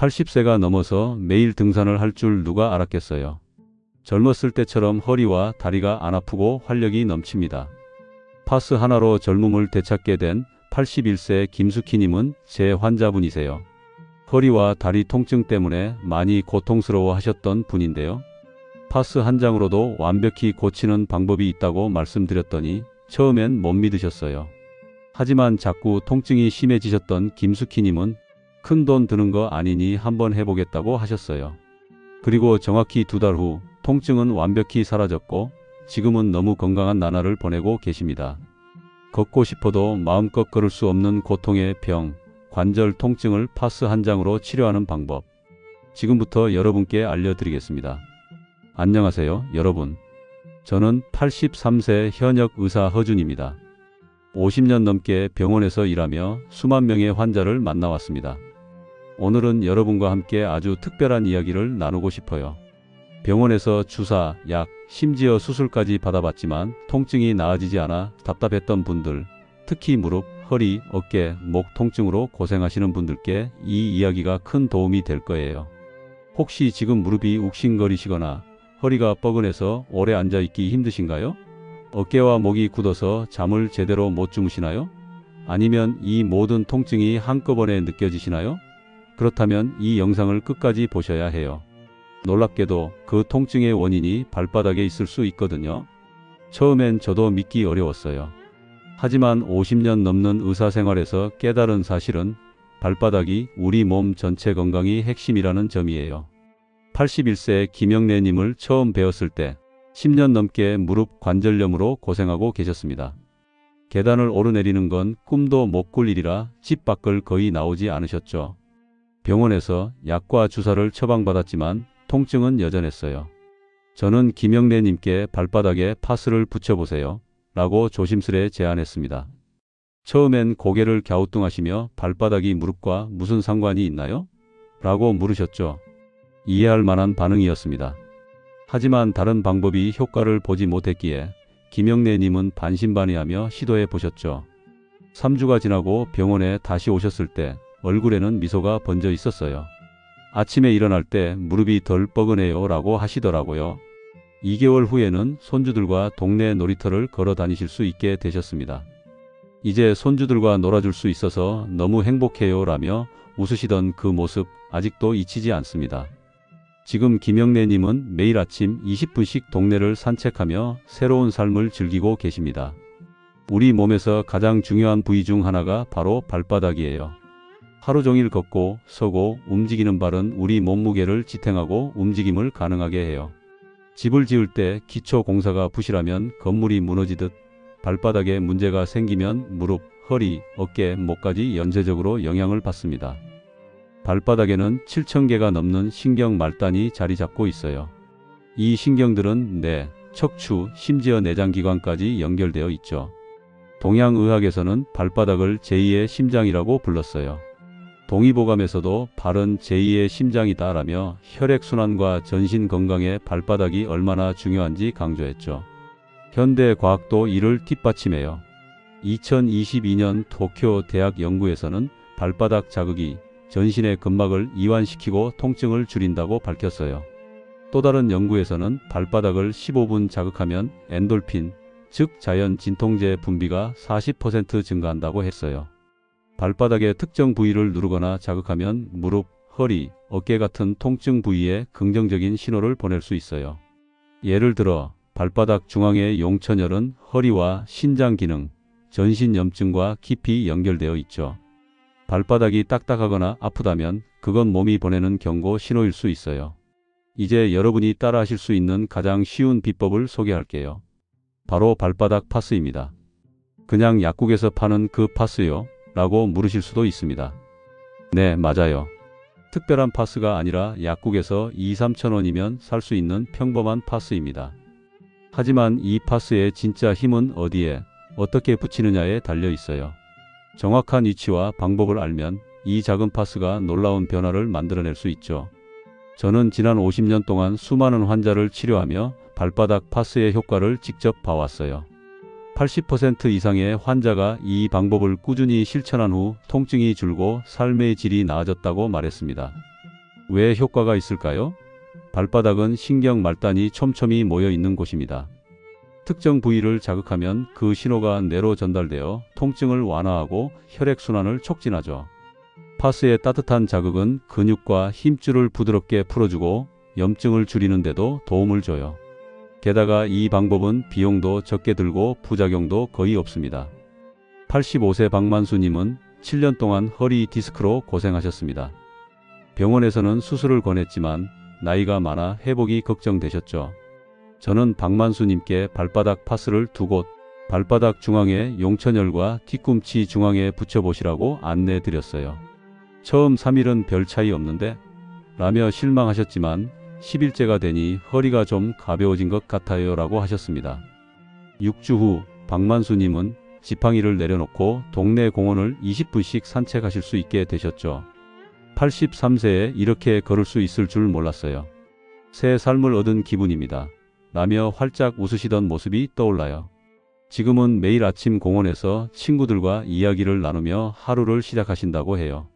80세가 넘어서 매일 등산을 할 줄 누가 알았겠어요. 젊었을 때처럼 허리와 다리가 안 아프고 활력이 넘칩니다. 파스 하나로 젊음을 되찾게 된 81세 김숙희님은 제 환자분이세요. 허리와 다리 통증 때문에 많이 고통스러워 하셨던 분인데요. 파스 한 장으로도 완벽히 고치는 방법이 있다고 말씀드렸더니 처음엔 못 믿으셨어요. 하지만 자꾸 통증이 심해지셨던 김숙희님은 큰돈 드는 거 아니니 한번 해보겠다고 하셨어요. 그리고 정확히 2달 후 통증은 완벽히 사라졌고 지금은 너무 건강한 나날을 보내고 계십니다. 걷고 싶어도 마음껏 걸을 수 없는 고통의 병, 관절 통증을 파스 한 장으로 치료하는 방법. 지금부터 여러분께 알려드리겠습니다. 안녕하세요, 여러분. 저는 83세 현역 의사 허준입니다. 50년 넘게 병원에서 일하며 수만 명의 환자를 만나왔습니다. 오늘은 여러분과 함께 아주 특별한 이야기를 나누고 싶어요. 병원에서 주사, 약, 심지어 수술까지 받아봤지만 통증이 나아지지 않아 답답했던 분들, 특히 무릎, 허리, 어깨, 목 통증으로 고생하시는 분들께 이 이야기가 큰 도움이 될 거예요. 혹시 지금 무릎이 욱신거리시거나 허리가 뻐근해서 오래 앉아있기 힘드신가요? 어깨와 목이 굳어서 잠을 제대로 못 주무시나요? 아니면 이 모든 통증이 한꺼번에 느껴지시나요? 그렇다면 이 영상을 끝까지 보셔야 해요. 놀랍게도 그 통증의 원인이 발바닥에 있을 수 있거든요. 처음엔 저도 믿기 어려웠어요. 하지만 50년 넘는 의사생활에서 깨달은 사실은 발바닥이 우리 몸 전체 건강이 핵심이라는 점이에요. 81세 김영래님을 처음 배웠을 때 10년 넘게 무릎 관절염으로 고생하고 계셨습니다. 계단을 오르내리는 건 꿈도 못 꿀 일이라 집 밖을 거의 나오지 않으셨죠. 병원에서 약과 주사를 처방받았지만 통증은 여전했어요. 저는 김영래님께 발바닥에 파스를 붙여보세요 라고 조심스레 제안했습니다. 처음엔 고개를 갸우뚱하시며 발바닥이 무릎과 무슨 상관이 있나요? 라고 물으셨죠. 이해할 만한 반응이었습니다. 하지만 다른 방법이 효과를 보지 못했기에 김영래님은 반신반의하며 시도해 보셨죠. 3주가 지나고 병원에 다시 오셨을 때 얼굴에는 미소가 번져 있었어요. 아침에 일어날 때 무릎이 덜 뻐근해요 라고 하시더라고요. 2개월 후에는 손주들과 동네 놀이터를 걸어 다니실 수 있게 되셨습니다. 이제 손주들과 놀아줄 수 있어서 너무 행복해요 라며 웃으시던 그 모습 아직도 잊히지 않습니다. 지금 김영래님은 매일 아침 20분씩 동네를 산책하며 새로운 삶을 즐기고 계십니다. 우리 몸에서 가장 중요한 부위 중 하나가 바로 발바닥이에요. 하루 종일 걷고 서고 움직이는 발은 우리 몸무게를 지탱하고 움직임을 가능하게 해요. 집을 지을 때 기초 공사가 부실하면 건물이 무너지듯 발바닥에 문제가 생기면 무릎, 허리, 어깨, 목까지 연쇄적으로 영향을 받습니다. 발바닥에는 7,000개가 넘는 신경 말단이 자리 잡고 있어요. 이 신경들은 뇌, 척추, 심지어 내장기관까지 연결되어 있죠. 동양의학에서는 발바닥을 제2의 심장이라고 불렀어요. 동의보감에서도 발은 제2의 심장이다라며 혈액순환과 전신 건강에 발바닥이 얼마나 중요한지 강조했죠. 현대 과학도 이를 뒷받침해요. 2022년 도쿄 대학 연구에서는 발바닥 자극이 전신의 근막을 이완시키고 통증을 줄인다고 밝혔어요. 또 다른 연구에서는 발바닥을 15분 자극하면 엔돌핀, 즉 자연 진통제 분비가 40% 증가한다고 했어요. 발바닥의 특정 부위를 누르거나 자극하면 무릎, 허리, 어깨 같은 통증 부위에 긍정적인 신호를 보낼 수 있어요. 예를 들어 발바닥 중앙의 용천혈은 허리와 신장 기능, 전신 염증과 깊이 연결되어 있죠. 발바닥이 딱딱하거나 아프다면 그건 몸이 보내는 경고 신호일 수 있어요. 이제 여러분이 따라하실 수 있는 가장 쉬운 비법을 소개할게요. 바로 발바닥 파스입니다. 그냥 약국에서 파는 그 파스요? 라고 물으실 수도 있습니다. 네, 맞아요. 특별한 파스가 아니라 약국에서 2-3천 원이면 살 수 있는 평범한 파스입니다. 하지만 이 파스의 진짜 힘은 어디에, 어떻게 붙이느냐에 달려 있어요. 정확한 위치와 방법을 알면 이 작은 파스가 놀라운 변화를 만들어낼 수 있죠. 저는 지난 50년 동안 수많은 환자를 치료하며 발바닥 파스의 효과를 직접 봐왔어요. 80% 이상의 환자가 이 방법을 꾸준히 실천한 후 통증이 줄고 삶의 질이 나아졌다고 말했습니다. 왜 효과가 있을까요? 발바닥은 신경 말단이 촘촘히 모여 있는 곳입니다. 특정 부위를 자극하면 그 신호가 뇌로 전달되어 통증을 완화하고 혈액순환을 촉진하죠. 파스의 따뜻한 자극은 근육과 힘줄을 부드럽게 풀어주고 염증을 줄이는 데도 도움을 줘요. 게다가 이 방법은 비용도 적게 들고 부작용도 거의 없습니다. 85세 박만수님은 7년 동안 허리 디스크로 고생하셨습니다. 병원에서는 수술을 권했지만 나이가 많아 회복이 걱정되셨죠. 저는 박만수님께 발바닥 파스를 2곳, 발바닥 중앙에 용천혈과 뒤꿈치 중앙에 붙여보시라고 안내드렸어요. 처음 3일은 별 차이 없는데? 라며 실망하셨지만 10일째가 되니 허리가 좀 가벼워진 것 같아요 라고 하셨습니다. 6주 후 박만수님은 지팡이를 내려놓고 동네 공원을 20분씩 산책하실 수 있게 되셨죠. 83세에 이렇게 걸을 수 있을 줄 몰랐어요. 새 삶을 얻은 기분입니다. 라며 활짝 웃으시던 모습이 떠올라요. 지금은 매일 아침 공원에서 친구들과 이야기를 나누며 하루를 시작하신다고 해요.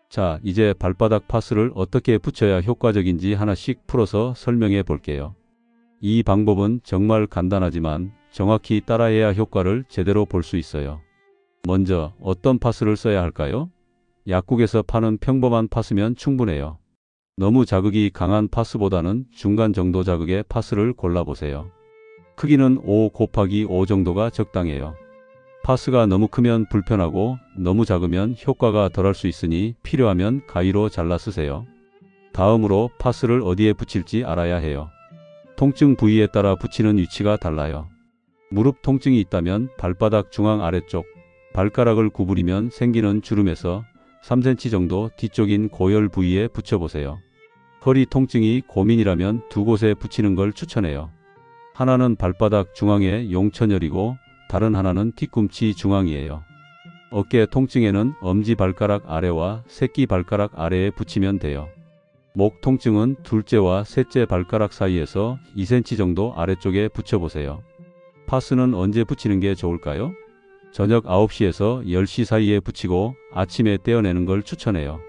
자, 이제 발바닥 파스를 어떻게 붙여야 효과적인지 하나씩 풀어서 설명해 볼게요. 이 방법은 정말 간단하지만 정확히 따라해야 효과를 제대로 볼 수 있어요. 먼저 어떤 파스를 써야 할까요? 약국에서 파는 평범한 파스면 충분해요. 너무 자극이 강한 파스보다는 중간 정도 자극의 파스를 골라보세요. 크기는 5×5 정도가 적당해요. 파스가 너무 크면 불편하고 너무 작으면 효과가 덜할 수 있으니 필요하면 가위로 잘라 쓰세요. 다음으로 파스를 어디에 붙일지 알아야 해요. 통증 부위에 따라 붙이는 위치가 달라요. 무릎 통증이 있다면 발바닥 중앙 아래쪽, 발가락을 구부리면 생기는 주름에서 3cm 정도 뒤쪽인 고열 부위에 붙여보세요. 허리 통증이 고민이라면 2곳에 붙이는 걸 추천해요. 하나는 발바닥 중앙의 용천혈이고 다른 하나는 뒤꿈치 중앙이에요. 어깨 통증에는 엄지발가락 아래와 새끼발가락 아래에 붙이면 돼요. 목 통증은 둘째와 셋째 발가락 사이에서 2cm 정도 아래쪽에 붙여보세요. 파스는 언제 붙이는 게 좋을까요? 저녁 9시에서 10시 사이에 붙이고 아침에 떼어내는 걸 추천해요.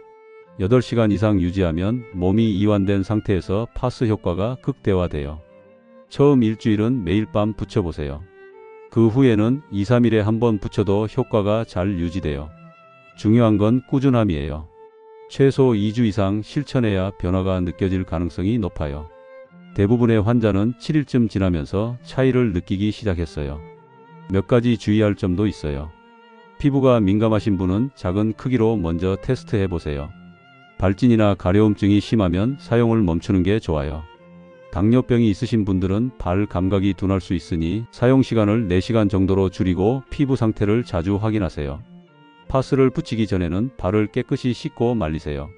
8시간 이상 유지하면 몸이 이완된 상태에서 파스 효과가 극대화돼요. 처음 일주일은 매일 밤 붙여보세요. 그 후에는 2-3일에 한 번 붙여도 효과가 잘 유지돼요. 중요한 건 꾸준함이에요. 최소 2주 이상 실천해야 변화가 느껴질 가능성이 높아요. 대부분의 환자는 7일쯤 지나면서 차이를 느끼기 시작했어요. 몇 가지 주의할 점도 있어요. 피부가 민감하신 분은 작은 크기로 먼저 테스트해 보세요. 발진이나 가려움증이 심하면 사용을 멈추는 게 좋아요. 당뇨병이 있으신 분들은 발 감각이 둔할 수 있으니 사용 시간을 4시간 정도로 줄이고 피부 상태를 자주 확인하세요. 파스를 붙이기 전에는 발을 깨끗이 씻고 말리세요.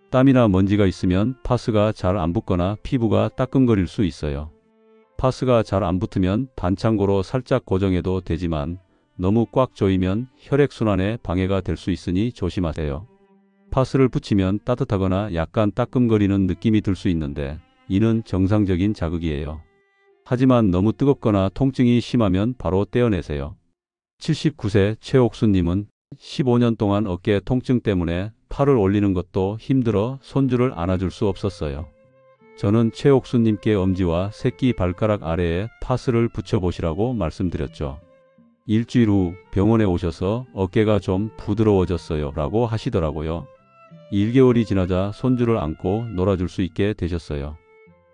땀이나 먼지가 있으면 파스가 잘 안 붙거나 피부가 따끔거릴 수 있어요. 파스가 잘 안 붙으면 반창고로 살짝 고정해도 되지만 너무 꽉 조이면 혈액순환에 방해가 될 수 있으니 조심하세요. 파스를 붙이면 따뜻하거나 약간 따끔거리는 느낌이 들 수 있는데 이는 정상적인 자극이에요. 하지만 너무 뜨겁거나 통증이 심하면 바로 떼어내세요. 79세 최옥수님은 15년 동안 어깨 통증 때문에 팔을 올리는 것도 힘들어 손줄을 안아줄 수 없었어요. 저는 최옥수님께 엄지와 새끼 발가락 아래에 파스를 붙여보시라고 말씀드렸죠. 일주일 후 병원에 오셔서 어깨가 좀 부드러워졌어요 라고 하시더라고요. 1개월이 지나자 손줄을 안고 놀아줄 수 있게 되셨어요.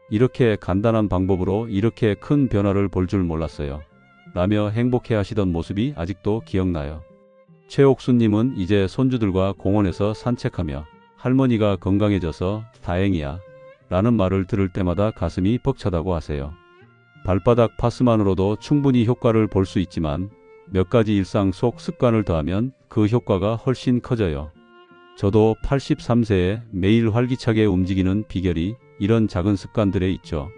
이렇게 간단한 방법으로 이렇게 큰 변화를 볼 줄 몰랐어요. 라며 행복해 하시던 모습이 아직도 기억나요. 최옥수님은 이제 손주들과 공원에서 산책하며 할머니가 건강해져서 다행이야 라는 말을 들을 때마다 가슴이 벅차다고 하세요. 발바닥 파스만으로도 충분히 효과를 볼 수 있지만 몇 가지 일상 속 습관을 더하면 그 효과가 훨씬 커져요. 저도 83세에 매일 활기차게 움직이는 비결이 이런 작은 습관들에 있죠.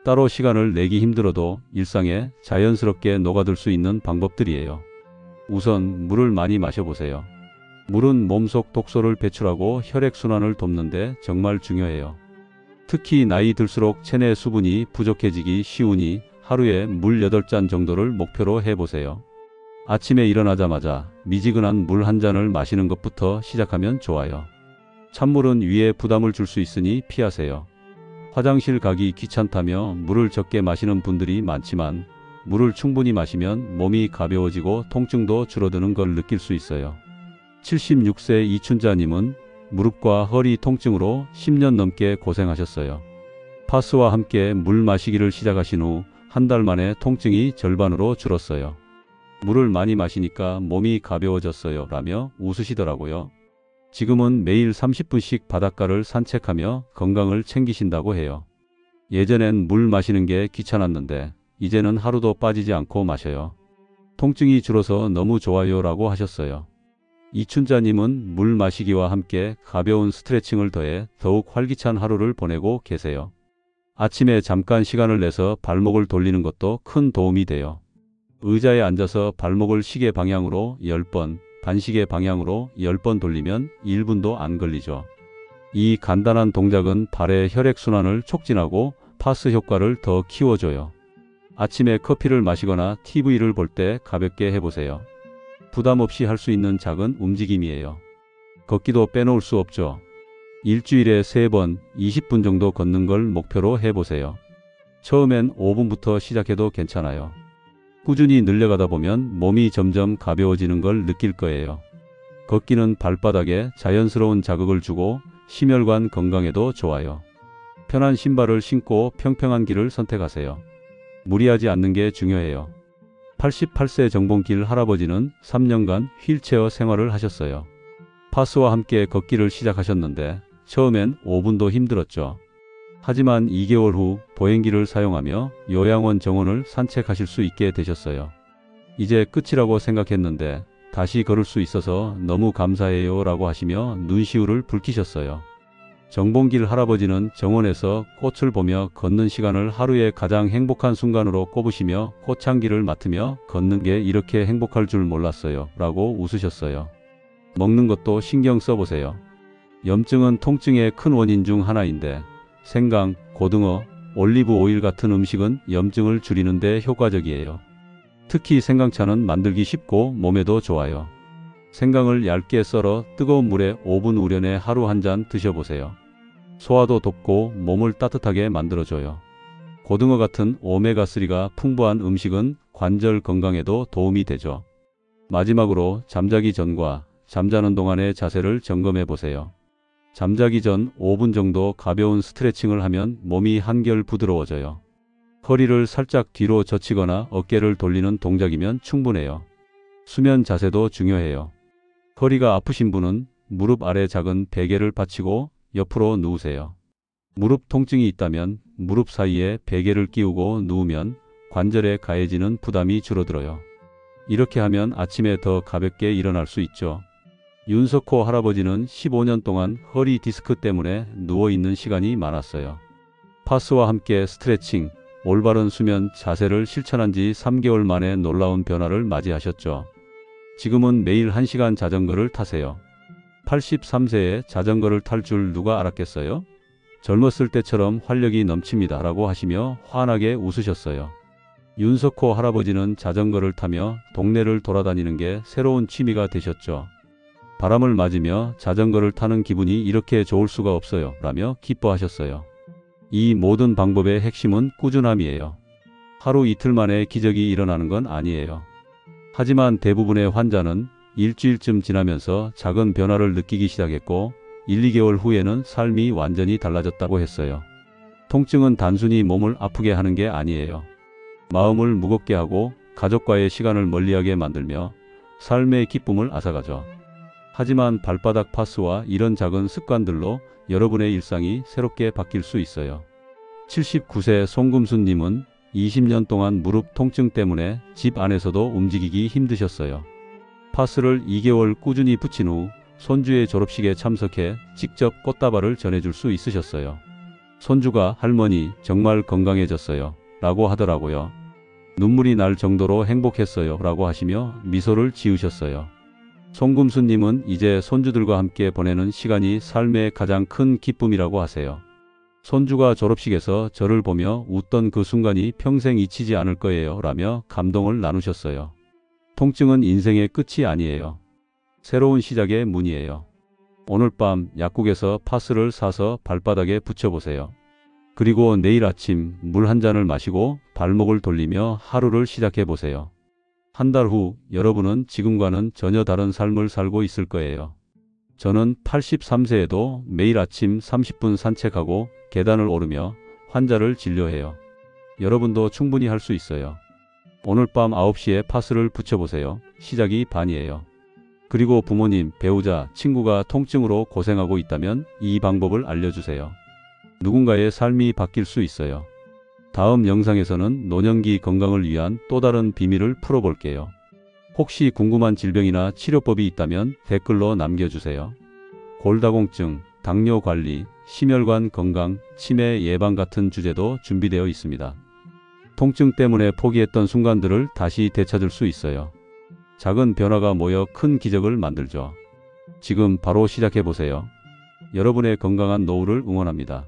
따로 시간을 내기 힘들어도 일상에 자연스럽게 녹아들 수 있는 방법들이에요. 우선 물을 많이 마셔보세요. 물은 몸속 독소를 배출하고 혈액순환을 돕는데 정말 중요해요. 특히 나이 들수록 체내 수분이 부족해지기 쉬우니 하루에 물 8잔 정도를 목표로 해보세요. 아침에 일어나자마자 미지근한 물 한 잔을 마시는 것부터 시작하면 좋아요. 찬물은 위에 부담을 줄 수 있으니 피하세요. 화장실 가기 귀찮다며 물을 적게 마시는 분들이 많지만 물을 충분히 마시면 몸이 가벼워지고 통증도 줄어드는 걸 느낄 수 있어요. 76세 이춘자님은 무릎과 허리 통증으로 10년 넘게 고생하셨어요. 파스와 함께 물 마시기를 시작하신 후 한 달 만에 통증이 절반으로 줄었어요. 물을 많이 마시니까 몸이 가벼워졌어요 라며 웃으시더라고요. 지금은 매일 30분씩 바닷가를 산책하며 건강을 챙기신다고 해요. 예전엔 물 마시는 게 귀찮았는데 이제는 하루도 빠지지 않고 마셔요. 통증이 줄어서 너무 좋아요 라고 하셨어요. 이춘자님은 물 마시기와 함께 가벼운 스트레칭을 더해 더욱 활기찬 하루를 보내고 계세요. 아침에 잠깐 시간을 내서 발목을 돌리는 것도 큰 도움이 돼요. 의자에 앉아서 발목을 시계 방향으로 10번, 반시계 방향으로 10번 돌리면 1분도 안 걸리죠. 이 간단한 동작은 발의 혈액순환을 촉진하고 파스 효과를 더 키워줘요. 아침에 커피를 마시거나 TV를 볼 때 가볍게 해보세요. 부담 없이 할 수 있는 작은 움직임이에요. 걷기도 빼놓을 수 없죠. 일주일에 3번 20분 정도 걷는 걸 목표로 해보세요. 처음엔 5분부터 시작해도 괜찮아요. 꾸준히 늘려가다 보면 몸이 점점 가벼워지는 걸 느낄 거예요. 걷기는 발바닥에 자연스러운 자극을 주고 심혈관 건강에도 좋아요. 편한 신발을 신고 평평한 길을 선택하세요. 무리하지 않는 게 중요해요. 88세 정봉길 할아버지는 3년간 휠체어 생활을 하셨어요. 파스와 함께 걷기를 시작하셨는데 처음엔 5분도 힘들었죠. 하지만 2개월 후 보행기를 사용하며 요양원 정원을 산책하실 수 있게 되셨어요. 이제 끝이라고 생각했는데 다시 걸을 수 있어서 너무 감사해요 라고 하시며 눈시울을 붉히셨어요. 정봉길 할아버지는 정원에서 꽃을 보며 걷는 시간을 하루의 가장 행복한 순간으로 꼽으시며 꽃향기를 맡으며 걷는 게 이렇게 행복할 줄 몰랐어요 라고 웃으셨어요. 먹는 것도 신경 써보세요. 염증은 통증의 큰 원인 중 하나인데 생강, 고등어, 올리브 오일 같은 음식은 염증을 줄이는 데 효과적이에요. 특히 생강차는 만들기 쉽고 몸에도 좋아요. 생강을 얇게 썰어 뜨거운 물에 5분 우려내 하루 한 잔 드셔보세요. 소화도 돕고 몸을 따뜻하게 만들어줘요. 고등어 같은 오메가3가 풍부한 음식은 관절 건강에도 도움이 되죠. 마지막으로 잠자기 전과 잠자는 동안의 자세를 점검해 보세요. 잠자기 전 5분 정도 가벼운 스트레칭을 하면 몸이 한결 부드러워져요. 허리를 살짝 뒤로 젖히거나 어깨를 돌리는 동작이면 충분해요. 수면 자세도 중요해요. 허리가 아프신 분은 무릎 아래 작은 베개를 받치고 옆으로 누우세요. 무릎 통증이 있다면 무릎 사이에 베개를 끼우고 누우면 관절에 가해지는 부담이 줄어들어요. 이렇게 하면 아침에 더 가볍게 일어날 수 있죠. 윤석호 할아버지는 15년 동안 허리 디스크 때문에 누워있는 시간이 많았어요. 파스와 함께 스트레칭, 올바른 수면 자세를 실천한 지 3개월 만에 놀라운 변화를 맞이하셨죠. 지금은 매일 1시간 자전거를 타세요. 83세에 자전거를 탈 줄 누가 알았겠어요? 젊었을 때처럼 활력이 넘칩니다 라고 하시며 환하게 웃으셨어요. 윤석호 할아버지는 자전거를 타며 동네를 돌아다니는 게 새로운 취미가 되셨죠. 바람을 맞으며 자전거를 타는 기분이 이렇게 좋을 수가 없어요 라며 기뻐하셨어요. 이 모든 방법의 핵심은 꾸준함이에요. 하루 이틀 만에 기적이 일어나는 건 아니에요. 하지만 대부분의 환자는 일주일쯤 지나면서 작은 변화를 느끼기 시작했고 1, 2개월 후에는 삶이 완전히 달라졌다고 했어요. 통증은 단순히 몸을 아프게 하는 게 아니에요. 마음을 무겁게 하고 가족과의 시간을 멀리하게 만들며 삶의 기쁨을 앗아가죠. 하지만 발바닥 파스와 이런 작은 습관들로 여러분의 일상이 새롭게 바뀔 수 있어요. 79세 송금수님은 20년 동안 무릎 통증 때문에 집 안에서도 움직이기 힘드셨어요. 파스를 2개월 꾸준히 붙인 후 손주의 졸업식에 참석해 직접 꽃다발을 전해줄 수 있으셨어요. 손주가 할머니 정말 건강해졌어요 라고 하더라고요. 눈물이 날 정도로 행복했어요 라고 하시며 미소를 지으셨어요. 송금수님은 이제 손주들과 함께 보내는 시간이 삶의 가장 큰 기쁨이라고 하세요. 손주가 졸업식에서 저를 보며 웃던 그 순간이 평생 잊히지 않을 거예요 라며 감동을 나누셨어요. 통증은 인생의 끝이 아니에요. 새로운 시작의 문이에요. 오늘 밤 약국에서 파스를 사서 발바닥에 붙여보세요. 그리고 내일 아침 물 한 잔을 마시고 발목을 돌리며 하루를 시작해 보세요. 한 달 후 여러분은 지금과는 전혀 다른 삶을 살고 있을 거예요. 저는 83세에도 매일 아침 30분 산책하고 계단을 오르며 환자를 진료해요. 여러분도 충분히 할 수 있어요. 오늘 밤 9시에 파스를 붙여보세요. 시작이 반이에요. 그리고 부모님, 배우자, 친구가 통증으로 고생하고 있다면 이 방법을 알려주세요. 누군가의 삶이 바뀔 수 있어요. 다음 영상에서는 노년기 건강을 위한 또 다른 비밀을 풀어볼게요. 혹시 궁금한 질병이나 치료법이 있다면 댓글로 남겨주세요. 골다공증, 당뇨 관리, 심혈관 건강, 치매 예방 같은 주제도 준비되어 있습니다. 통증 때문에 포기했던 순간들을 다시 되찾을 수 있어요. 작은 변화가 모여 큰 기적을 만들죠. 지금 바로 시작해보세요. 여러분의 건강한 노후를 응원합니다.